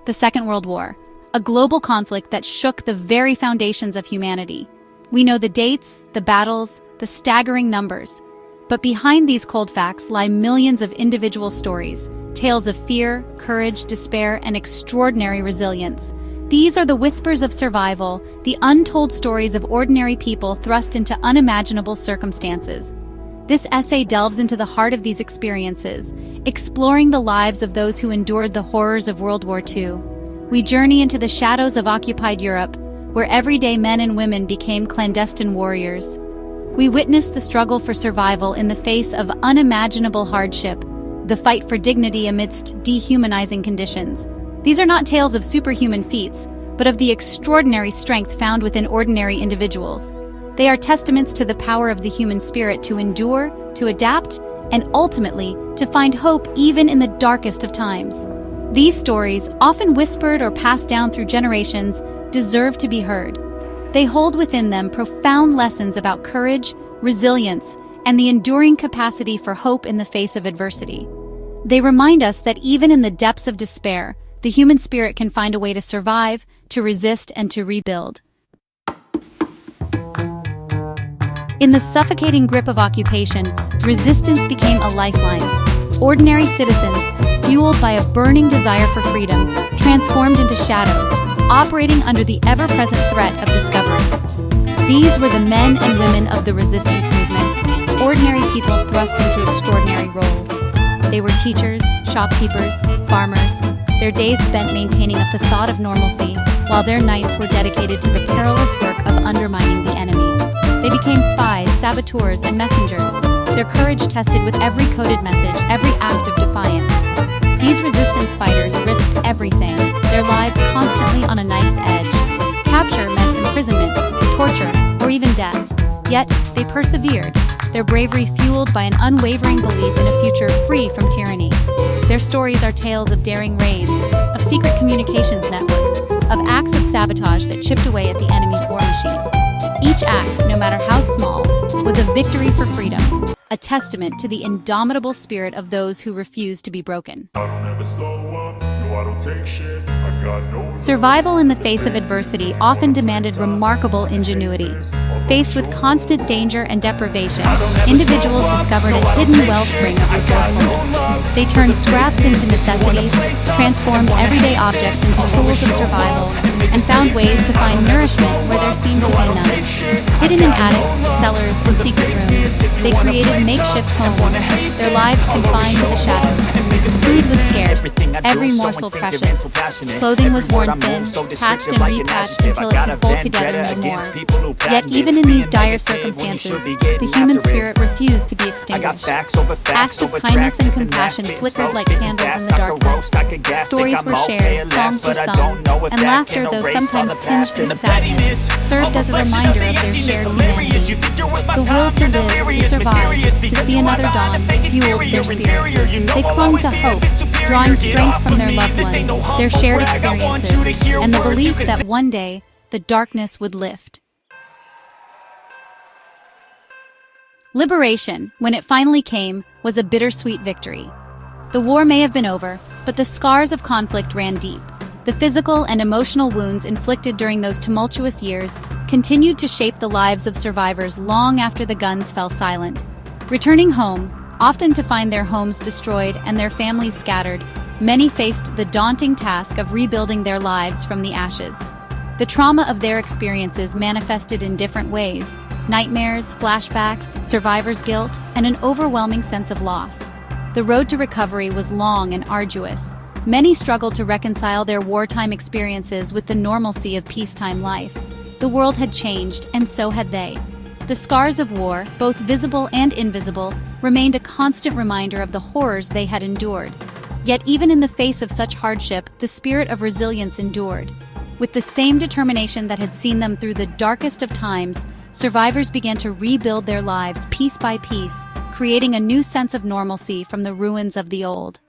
the Second World War, a global conflict that shook the very foundations of humanity. We know the dates, the battles, the staggering numbers. But behind these cold facts lie millions of individual stories, tales of fear, courage, despair, and extraordinary resilience. These are the whispers of survival, the untold stories of ordinary people thrust into unimaginable circumstances. This essay delves into the heart of these experiences, exploring the lives of those who endured the horrors of World War II. We journey into the shadows of occupied Europe, where everyday men and women became clandestine warriors. We witness the struggle for survival in the face of unimaginable hardship, the fight for dignity amidst dehumanizing conditions. These are not tales of superhuman feats, but of the extraordinary strength found within ordinary individuals. They are testaments to the power of the human spirit to endure, to adapt, and ultimately to find hope even in the darkest of times. These stories, often whispered or passed down through generations, deserve to be heard. They hold within them profound lessons about courage, resilience, and the enduring capacity for hope in the face of adversity. They remind us that even in the depths of despair, the human spirit can find a way to survive, to resist, and to rebuild. In the suffocating grip of occupation, resistance became a lifeline. Ordinary citizens, fueled by a burning desire for freedom, transformed into shadows, operating under the ever-present threat of discovery. These were the men and women of the resistance movement, ordinary people thrust into extraordinary roles. They were teachers, shopkeepers, farmers, their days spent maintaining a facade of normalcy, while their nights were dedicated to the perilous work of undermining the enemy. They became spies, saboteurs, and messengers, their courage tested with every coded message, every act of defiance. These resistance fighters risked everything, their lives constantly on a knife's edge. Capture meant imprisonment, torture, or even death. Yet, they persevered, their bravery fueled by an unwavering belief in a future free from tyranny. Their stories are tales of daring raids, of secret communications networks, of acts of sabotage that chipped away at the enemy's war machine. Each act, no matter how small, was a victory for freedom, a testament to the indomitable spirit of those who refuse to be broken. Survival in the face of adversity often demanded remarkable ingenuity. Faced with constant danger and deprivation, individuals discovered a hidden wellspring of resourcefulness. They turned scraps into necessities, transformed everyday objects into tools of survival, and found ways to find nourishment where there seemed to be none. Hidden in attics, cellars, and secret rooms, they created makeshift homes, their lives confined to the shadows. Food was scarce, every morsel precious. Clothing was worn thin, patched and repatched until it could hold together no more. Yet even in these dire circumstances, the human spirit refused to be extinguished. Acts of kindness and compassion flickered like candles in the darkness. Stories were shared, songs were sung, and laughter, though sometimes tinged with sadness, served as a reminder of their shared humanity. The will to live, to survive, to see another dawn, fueled their spirit. They clung to hope, drawing strength from their loved ones, their shared experiences, and the belief that one day, the darkness would lift. Liberation, when it finally came, was a bittersweet victory. The war may have been over, but the scars of conflict ran deep. The physical and emotional wounds inflicted during those tumultuous years continued to shape the lives of survivors long after the guns fell silent. Returning home, often to find their homes destroyed and their families scattered, many faced the daunting task of rebuilding their lives from the ashes. The trauma of their experiences manifested in different ways: nightmares, flashbacks, survivor's guilt, and an overwhelming sense of loss. The road to recovery was long and arduous. Many struggled to reconcile their wartime experiences with the normalcy of peacetime life. The world had changed, and so had they. The scars of war, both visible and invisible, remained a constant reminder of the horrors they had endured. Yet even in the face of such hardship, the spirit of resilience endured. With the same determination that had seen them through the darkest of times, survivors began to rebuild their lives piece by piece, creating a new sense of normalcy from the ruins of the old.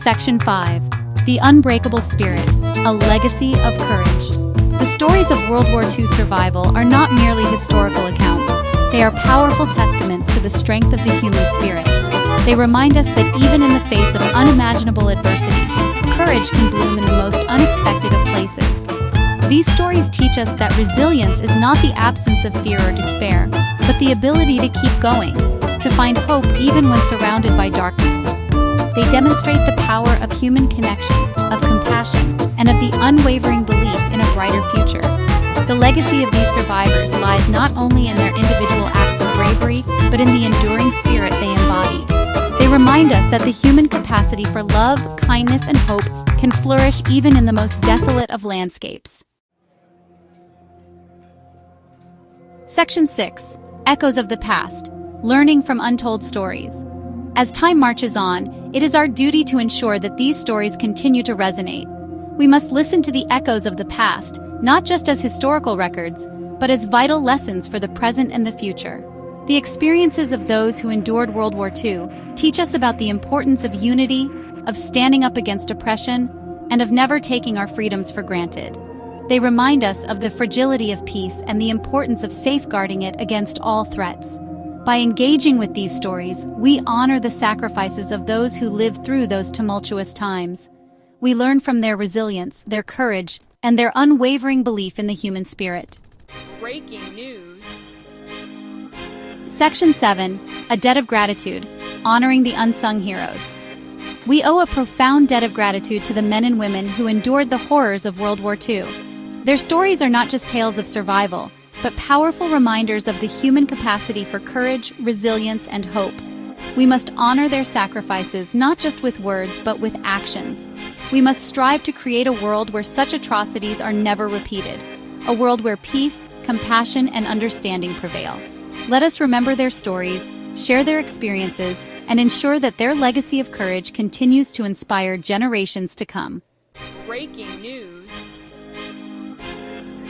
Section 5. The Unbreakable Spirit, a Legacy of Courage. The stories of World War II survival are not merely historical accounts. They are powerful testaments to the strength of the human spirit. They remind us that even in the face of unimaginable adversity, courage can bloom in the most unexpected of places. These stories teach us that resilience is not the absence of fear or despair, but the ability to keep going, to find hope even when surrounded by darkness. They demonstrate the power of human connection, of compassion, and of the unwavering belief in a brighter future. The legacy of these survivors lies not only in their individual acts of bravery, but in the enduring spirit they embodied. They remind us that the human capacity for love, kindness, and hope can flourish even in the most desolate of landscapes. Section 6. Echoes of the Past. Learning from Untold Stories. As time marches on, it is our duty to ensure that these stories continue to resonate. We must listen to the echoes of the past, not just as historical records, but as vital lessons for the present and the future. The experiences of those who endured World War II teach us about the importance of unity, of standing up against oppression, and of never taking our freedoms for granted. They remind us of the fragility of peace and the importance of safeguarding it against all threats. By engaging with these stories, we honor the sacrifices of those who lived through those tumultuous times. We learn from their resilience, their courage, and their unwavering belief in the human spirit. Breaking news. Section 7. A Debt of Gratitude. Honoring the Unsung Heroes. We owe a profound debt of gratitude to the men and women who endured the horrors of World War II. Their stories are not just tales of survival, but powerful reminders of the human capacity for courage, resilience, and hope. We must honor their sacrifices not just with words, but with actions. We must strive to create a world where such atrocities are never repeated, a world where peace, compassion, and understanding prevail. Let us remember their stories, share their experiences, and ensure that their legacy of courage continues to inspire generations to come. Breaking news.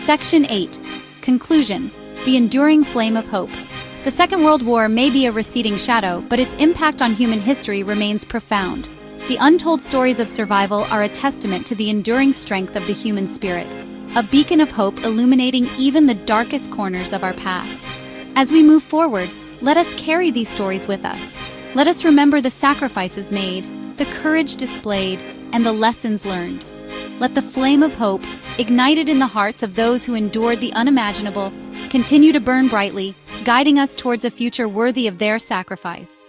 Section 8. Conclusion. The enduring flame of hope. The Second World War may be a receding shadow, but its impact on human history remains profound. The untold stories of survival are a testament to the enduring strength of the human spirit, a beacon of hope illuminating even the darkest corners of our past. As we move forward, let us carry these stories with us. Let us remember the sacrifices made, the courage displayed, and the lessons learned. Let the flame of hope, ignited in the hearts of those who endured the unimaginable, continue to burn brightly, guiding us towards a future worthy of their sacrifice.